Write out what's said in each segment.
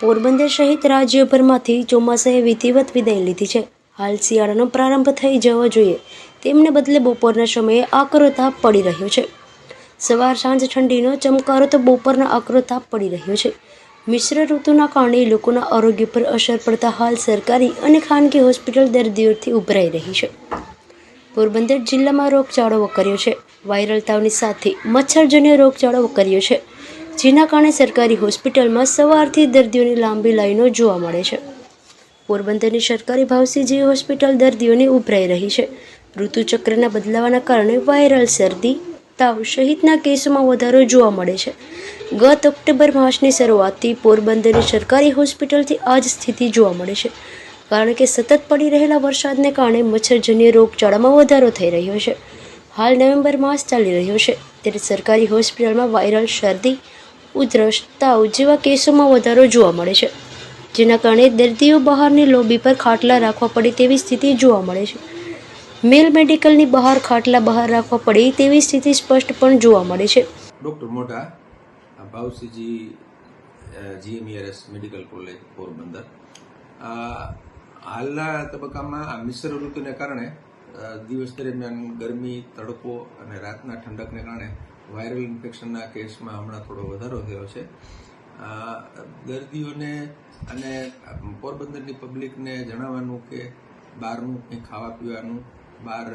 પોરબંદર સહિત રાજ્યભરમાંથી ચોમાસાએ વિધિવત વિદાય લીધી છે. હાલ શિયાળાનો પ્રારંભ થઈ જવો જોઈએ તેમને બદલે બપોરના સમયે આકરો તાપ પડી રહ્યો છે. સવાર સાંજ ઠંડીનો ચમકારો તો બપોરના આકરો તાપ પડી રહ્યો છે. મિશ્ર ઋતુના કારણે લોકોના આરોગ્ય પર અસર પડતા હાલ સરકારી અને ખાનગી હોસ્પિટલ દર્દીઓથી ઉભરાઈ રહી છે. પોરબંદર જિલ્લામાં રોગચાળો વકર્યો છે. વાયરલ તાવની સાથે મચ્છરજન્ય રોગચાળો વકર્યો છે, જેના કારણે સરકારી હોસ્પિટલમાં સવારથી દર્દીઓની લાંબી લાઈનો જોવા મળે છે. પોરબંદરની સરકારી ભાવસીજી હોસ્પિટલ દર્દીઓને ઉભરાઈ રહી છે. ઋતુચક્રના બદલાવાના કારણે વાયરલ શરદી, તાવ સહિતના કેસોમાં વધારો જોવા મળે છે. ગત ઓક્ટોબર માસની શરૂઆતથી પોરબંદરની સરકારી હોસ્પિટલથી આ જ સ્થિતિ જોવા મળે છે, કારણ કે સતત પડી રહેલા વરસાદને કારણે મચ્છરજન્ય રોગચાળામાં વધારો થઈ રહ્યો છે. હાલ નવેમ્બર માસ ચાલી રહ્યો છે, ત્યારે સરકારી હોસ્પિટલમાં વાયરલ શરદી, ઉધરસ, તાવ જેવા કેસોમાં વધારો જોવા મળે છે, જેના કારણે દર્દીઓ બહારની લોબી પર ખાટલા રાખવા પડે તેવી સ્થિતિ જોવા મળે છે. મેલ મેડિકલની બહાર ખાટલા બહાર રાખવા પડે તેવી સ્થિતિ સ્પષ્ટ પણ જોવા મળે છે. ડૉક્ટર મોટા, ભાવસીજી GMERS મેડિકલ કોલેજ પોરબંદર. હાલના તબક્કામાં આ મિશ્ર ઋતુને કારણે દિવસ દરમિયાન ગરમી, તડકો અને રાતના ઠંડકને કારણે વાયરલ ઇન્ફેક્શનના કેસમાં હમણાં થોડો વધારો થયો છે. દર્દીઓને અને પોરબંદરની પબ્લિકને જણાવવાનું કે બહારનું કંઈ ખાવા પીવાનું, બહાર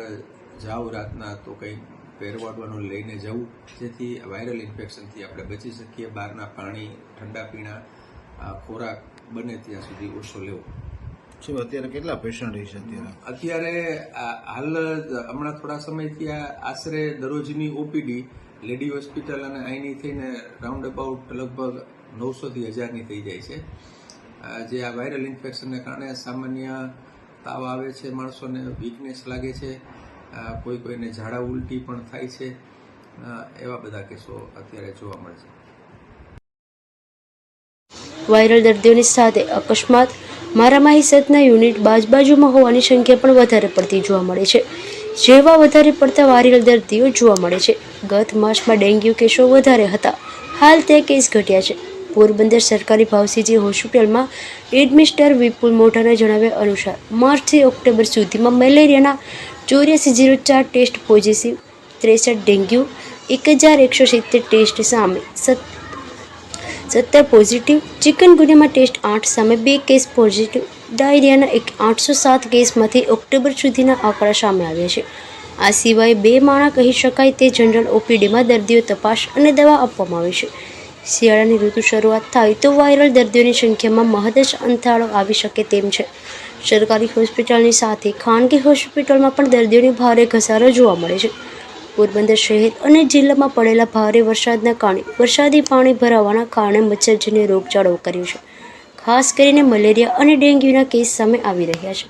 જાવ રાતના તો કંઈ પહેરવાડવાનું લઈને જવું, જેથી વાયરલ ઇન્ફેક્શનથી આપણે બચી શકીએ. બહારના પાણી, ઠંડા પીણા, ખોરાક બને ત્યાં સુધી ઓછો લેવો. શું અત્યારે કેટલા પેશન્ટ રહી છે? અત્યારે હાલ હમણાં થોડા સમયથી આશરે દરરોજની ઓપીડી લેડી હોસ્પિટલ અને અહીંની થઈને રાઉન્ડ અબાઉટ લગભગ 900 થી 1000ની થઈ જાય છે. જે આ વાયરલ ઇન્ફેક્શનને કારણે સામાન્ય તાવ આવે છે, માણસોને વીકનેસ લાગે છે, કોઈને ઝાડા ઉલટી પણ થાય છે. એવા બધા કેસો અત્યારે જોવા મળે છે. વાયરલ દર્દીઓની સાથે અકસ્માત, મારામારી સહિતના યુનિટ બાજુમાં હોવાની સંખ્યા પણ વધારે પડતી જોવા મળે છે. જેવા વધારે પડતા વાયરલ દર્દીઓ જોવા મળે છે. ગત માસમાં ડેન્ગ્યુ કેસો વધારે હતા, હાલ તે કેસ ઘટ્યા છે. પોરબંદર સરકારી ભાવસીજી હોસ્પિટલમાં એડમિસ્ટર વિપુલ મોઢાના જણાવ્યા અનુસાર માર્ચથી ઓક્ટોબર સુધીમાં મેલેરિયાના 8404 ટેસ્ટ પોઝિટિવ, 63 ડેન્ગ્યુ, 1170 ટેસ્ટ સામે 17 પોઝિટિવ, ચિકનગુનિયામાં ટેસ્ટ 8 સામે 2 કેસ પોઝિટિવ, ડાયરિયાના 807 કેસમાંથી ઓક્ટોબર સુધીના આંકડા સામે આવ્યા છે. આ સિવાય 2 માણા કહી શકાય તે જનરલ ઓપીડીમાં દર્દીઓ તપાસ અને દવા આપવામાં આવે છે. શિયાળાની ઋતુ શરૂઆત થાય તો વાયરલ દર્દીઓની સંખ્યામાં મહદશ અંતરાળો આવી શકે તેમ છે. સરકારી હોસ્પિટલની સાથે ખાનગી હોસ્પિટલમાં પણ દર્દીઓની ભારે ઘસારો જોવા મળે છે. પોરબંદર શહેર અને જિલ્લામાં પડેલા ભારે વરસાદના કારણે વરસાદી પાણી ભરાવાના કારણે મચ્છરજન્ય રોગચાળો કર્યો છે. ખાસ કરીને મલેરિયા અને ડેન્ગ્યુના કેસ સામે આવી રહ્યા છે.